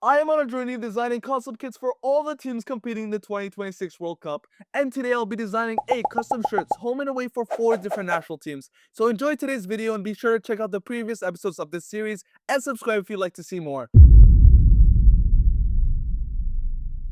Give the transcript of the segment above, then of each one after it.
I am on a journey designing custom kits for all the teams competing in the 2026 World Cup, and today I'll be designing 8 custom shirts, home and away for 4 different national teams. So enjoy today's video and be sure to check out the previous episodes of this series and subscribe if you'd like to see more.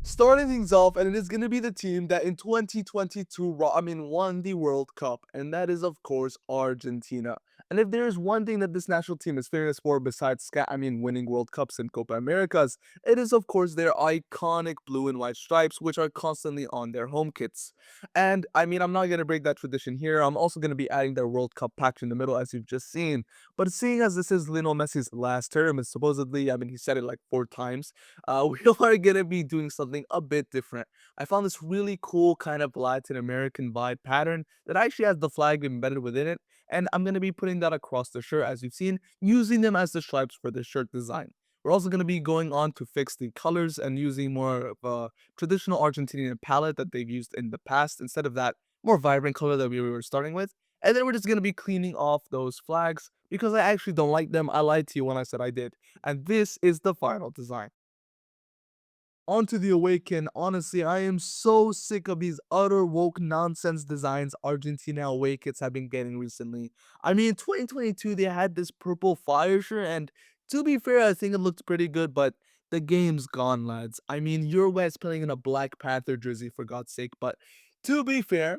Starting things off, and it is going to be the team that in 2022 won the World Cup, and that is of course Argentina. And if there is one thing that this national team is famous for besides winning World Cups and Copa Americas, it is of course their iconic blue and white stripes, which are constantly on their home kits. And I'm not going to break that tradition here. I'm also going to be adding their World Cup patch in the middle, as you've just seen. But seeing as this is Lionel Messi's last term, and supposedly, he said it like 4 times, we are gonna be doing something a bit different. I found this really cool kind of Latin American vibe pattern that actually has the flag embedded within it, and I'm gonna be putting that across the shirt as you've seen, using them as the stripes for the shirt design. We're also going to be going on to fix the colors and using more of a traditional Argentinian palette that they've used in the past instead of that more vibrant color that we were starting with. And then we're just going to be cleaning off those flags because I actually don't like them. I lied to you when I said I did. And this is the final design. Onto the awaken. Honestly, I am so sick of these utter woke nonsense designs Argentina away kits have been getting recently. In 2022, they had this purple fire shirt, and to be fair, I think it looked pretty good, but the game's gone, lads. Uruguay is playing in a Black Panther jersey, for God's sake, but to be fair,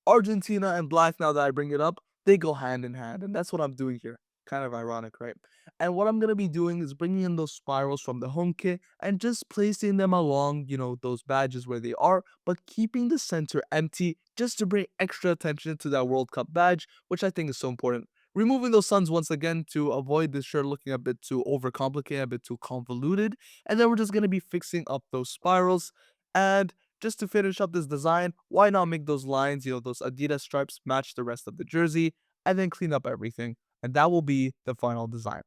Argentina and black, now that I bring it up, they go hand in hand, and that's what I'm doing here. Kind of ironic, right? And what I'm going to be doing is bringing in those spirals from the home kit and just placing them along, those badges where they are, but keeping the center empty just to bring extra attention to that World Cup badge, which I think is so important. Removing those suns once again to avoid this shirt looking a bit too overcomplicated, a bit too convoluted. And then we're just going to be fixing up those spirals. And just to finish up this design, why not make those lines, those Adidas stripes match the rest of the jersey, and then clean up everything. And that will be the final design.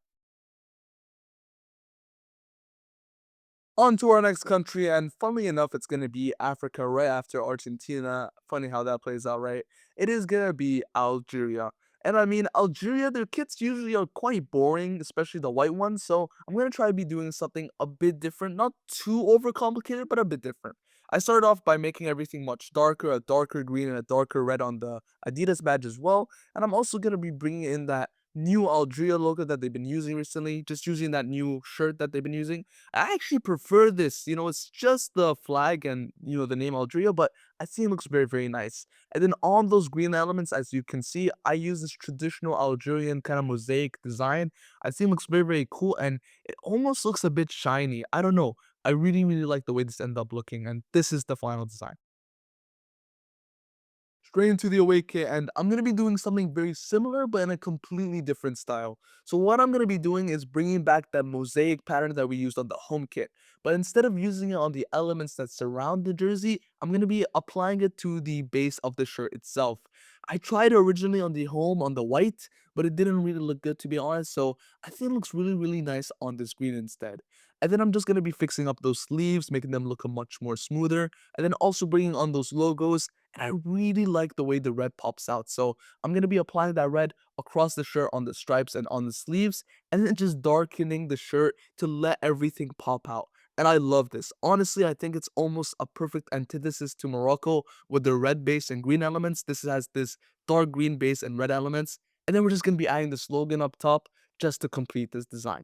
On to our next country, and funnily enough, it's going to be Africa right after Argentina. Funny how that plays out, right? It is going to be Algeria. And Algeria, their kits usually are quite boring, especially the white ones. So I'm going to try to be doing something a bit different, not too overcomplicated, but a bit different. I started off by making everything much darker, a darker green and a darker red on the Adidas badge as well. And I'm also going to be bringing in that new Algeria logo that they've been using recently, just using that new shirt that they've been using. I actually prefer this. It's just the flag and, the name Algeria, but I think it looks very, very nice. And then on those green elements, as you can see, I use this traditional Algerian kind of mosaic design. I think it looks very, very cool, and it almost looks a bit shiny. I don't know. I really, really like the way this ended up looking, and this is the final design. Straight into the away kit, and I'm going to be doing something very similar but in a completely different style. So what I'm going to be doing is bringing back that mosaic pattern that we used on the home kit, but instead of using it on the elements that surround the jersey, I'm going to be applying it to the base of the shirt itself. I tried originally on the home on the white, but it didn't really look good, to be honest, so I think it looks really, really nice on this green instead. And then I'm just going to be fixing up those sleeves, making them look a much more smoother, and then also bringing on those logos. And I really like the way the red pops out. So I'm going to be applying that red across the shirt on the stripes and on the sleeves, and then just darkening the shirt to let everything pop out. And I love this. Honestly, I think it's almost a perfect antithesis to Morocco with the red base and green elements. This has this dark green base and red elements. And then we're just going to be adding the slogan up top just to complete this design.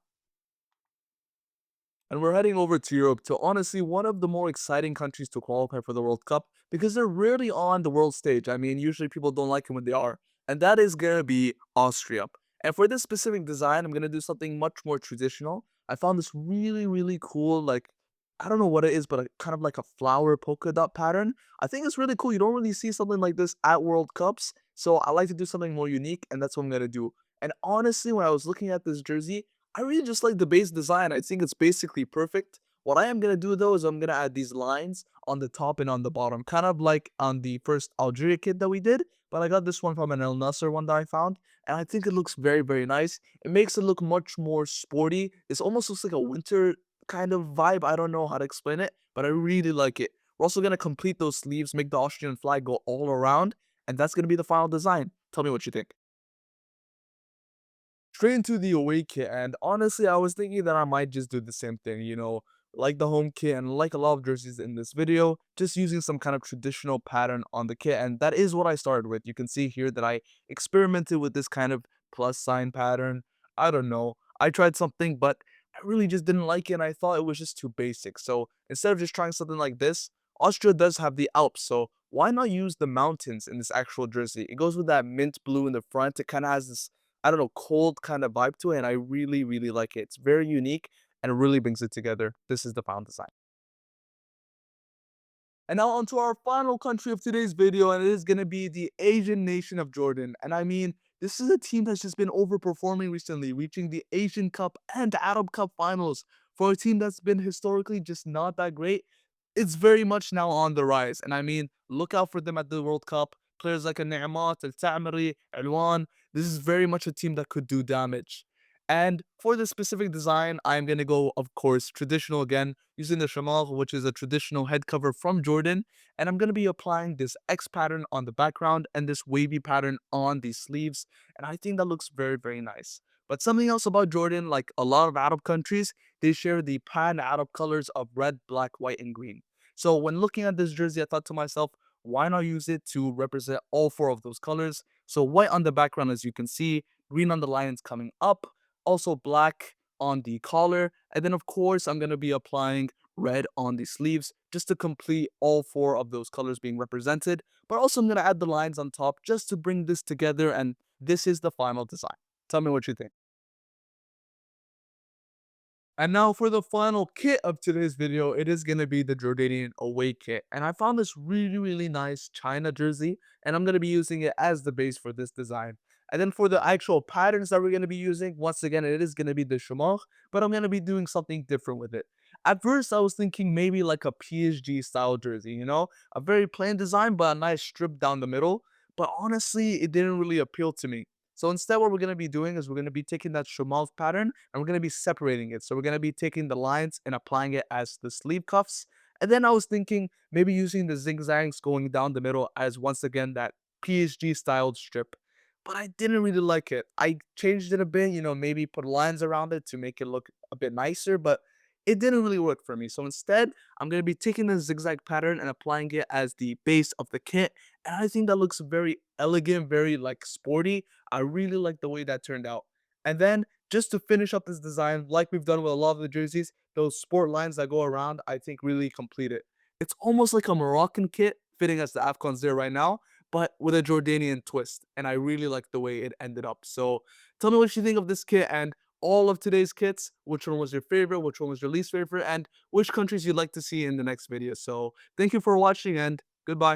And we're heading over to Europe, to honestly one of the more exciting countries to qualify for the World Cup because they're rarely on the world stage. Usually people don't like it when they are. And that is going to be Austria. And for this specific design, I'm going to do something much more traditional. I found this really, really cool, like, I don't know what it is, but kind of like a flower polka dot pattern. I think it's really cool. You don't really see something like this at World Cups. So I like to do something more unique, and that's what I'm going to do. And honestly, when I was looking at this jersey, I really just like the base design. I think it's basically perfect. What I am going to do though is I'm going to add these lines on the top and on the bottom, kind of like on the first Algeria kit that we did. But I got this one from an El Nasser one that I found, and I think it looks very, very nice. It makes it look much more sporty. This almost looks like a winter kind of vibe. I don't know how to explain it, but I really like it. We're also going to complete those sleeves, make the Austrian flag go all around, and that's going to be the final design. Tell me what you think. Straight into the away kit, and honestly, I was thinking that I might just do the same thing, like the home kit and like a lot of jerseys in this video, just using some kind of traditional pattern on the kit. And that is what I started with. You can see here that I experimented with this kind of plus sign pattern. I don't know. I tried something, but I really just didn't like it and I thought it was just too basic. So instead of just trying something like this, Austria does have the Alps, so why not use the mountains in this actual jersey? It goes with that mint blue in the front. It kind of has this, I don't know, cold kind of vibe to it, and I really, really like it. It's very unique and it really brings it together. This is the final design. And now on to our final country of today's video, and it is going to be the Asian nation of Jordan. And I mean, this is a team that's just been overperforming recently, reaching the Asian Cup and Arab Cup finals. For a team that's been historically just not that great, it's very much now on the rise. And I mean, look out for them at the World Cup. Players like a Ne'mat, Al-Ta'mari, Alwan, this is very much a team that could do damage. And for this specific design, I'm going to go, of course, traditional again, using the shamar, which is a traditional head cover from Jordan. And I'm going to be applying this X pattern on the background and this wavy pattern on the sleeves. And I think that looks very, very nice. But something else about Jordan, like a lot of Arab countries, they share the pan-Arab colors of red, black, white, and green. So when looking at this jersey, I thought to myself, why not use it to represent all four of those colors? So white on the background, as you can see, green on the lines coming up, also black on the collar, and then of course I'm going to be applying red on the sleeves just to complete all four of those colors being represented. But also I'm going to add the lines on top just to bring this together, and this is the final design. Tell me what you think. And now for the final kit of today's video, it is going to be the Jordanian away kit. And I found this really, really nice China jersey, and I'm going to be using it as the base for this design. And then for the actual patterns that we're going to be using, once again, it is going to be the Shamar, but I'm going to be doing something different with it. At first, I was thinking maybe like a PSG style jersey, a very plain design, but a nice strip down the middle. But honestly, it didn't really appeal to me. So instead, what we're going to be doing is we're going to be taking that Shamal pattern and we're going to be separating it. So we're going to be taking the lines and applying it as the sleeve cuffs. And then I was thinking maybe using the zigzags going down the middle as once again that PSG styled strip. But I didn't really like it. I changed it a bit, maybe put lines around it to make it look a bit nicer, but it didn't really work for me. So instead, I'm going to be taking the zigzag pattern and applying it as the base of the kit. And I think that looks very elegant, very like sporty. I really like the way that turned out. And then just to finish up this design, like we've done with a lot of the jerseys, those sport lines that go around, I think really complete it. It's almost like a Moroccan kit fitting as the Afghans there right now, but with a Jordanian twist. And I really like the way it ended up. So tell me what you think of this kit and all of today's kits. Which one was your favorite? Which one was your least favorite? And which countries you'd like to see in the next video. So thank you for watching and goodbye.